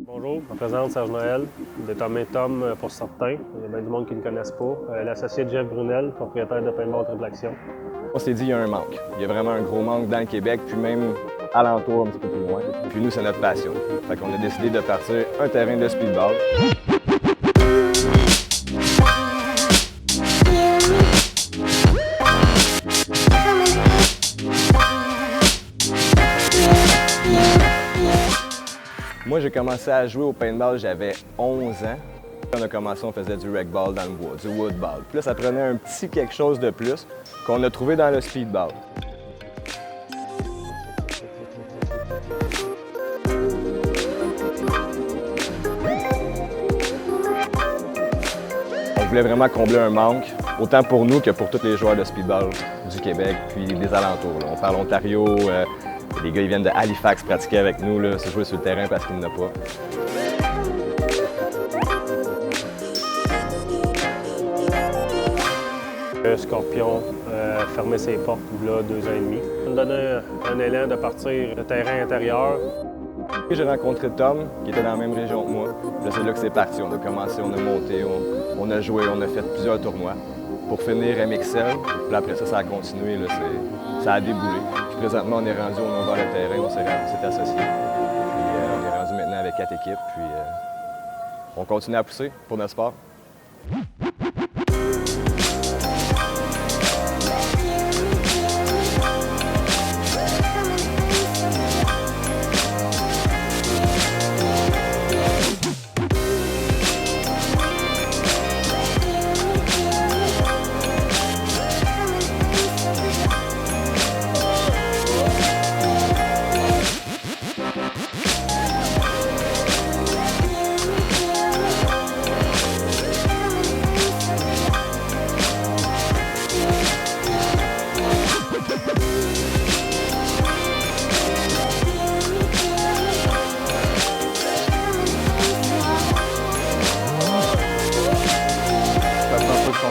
Bonjour, je me présente Serge Noël, dénommé Tom pour certains. Il y a bien du monde qui ne le connaissent pas. L'associé de Jeff Brunel, propriétaire de Paintball Triple Action. On s'est dit qu'il y a un manque. Il y a vraiment un gros manque dans le Québec, puis même alentour un petit peu plus loin. Puis nous, c'est notre passion. Fait qu'on a décidé de partir un terrain de speedball. Moi, j'ai commencé à jouer au paintball, j'avais 11 ans. On a commencé, on faisait du rec-ball dans le bois, du wood-ball. Puis là, ça prenait un petit quelque chose de plus qu'on a trouvé dans le speedball. On voulait vraiment combler un manque, autant pour nous que pour tous les joueurs de speedball du Québec, puis des alentours. Là. On parle Ontario, les gars ils viennent de Halifax pratiquer avec nous, là, se jouer sur le terrain parce qu'il n'y en a pas. Scorpion a fermé ses portes il y a 2 ans et demi. Ça me donnait un élan de partir de terrain intérieur. J'ai rencontré Tom, qui était dans la même région que moi. Là, c'est là que c'est parti. On a commencé, on a monté, on a joué, on a fait plusieurs tournois pour finir MXL. Puis après ça, ça a continué, là, ça a déboulé. Puis présentement, on est rendu, on a ouvert le terrain, on s'est associés. Puis on est rendu maintenant avec 4 équipes, puis on continue à pousser pour notre sport.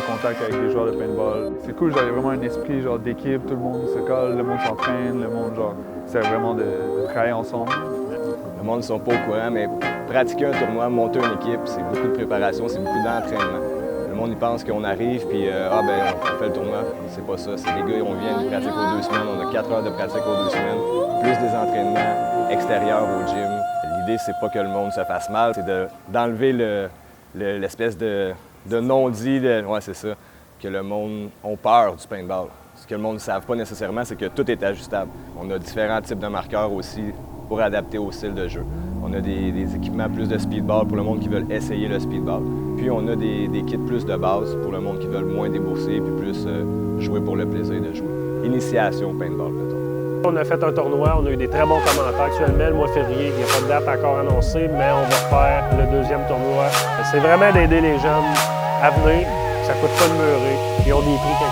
Contact avec les joueurs de paintball. C'est cool, genre, il y a vraiment un esprit genre, d'équipe, tout le monde se colle, le monde s'entraîne, le monde, genre, c'est vraiment de travailler ensemble. Le monde ne sont pas au courant, mais pratiquer un tournoi, monter une équipe, c'est beaucoup de préparation, c'est beaucoup d'entraînement. Le monde, il pense qu'on arrive, puis on fait le tournoi. C'est pas ça. C'est les gars, on vient, ils pratiquent aux 2 semaines. On a 4 heures de pratique aux 2 semaines, plus des entraînements extérieurs au gym. L'idée, c'est pas que le monde se fasse mal, c'est d'enlever l'espèce de non-dit, ouais, c'est ça, que le monde a peur du paintball. Ce que le monde ne savent pas nécessairement, c'est que tout est ajustable. On a différents types de marqueurs aussi pour adapter au style de jeu. On a des équipements plus de speedball pour le monde qui veut essayer le speedball. Puis on a des kits plus de base pour le monde qui veut moins débourser puis plus jouer pour le plaisir de jouer. Initiation au paintball, mettons. On a fait un tournoi, on a eu des très bons commentaires. Actuellement, le mois de février, il n'y a pas de date encore annoncée, mais on va faire le 2e tournoi. C'est vraiment d'aider les jeunes à venir, ça ne coûte pas de meurer, ils ont des prix qui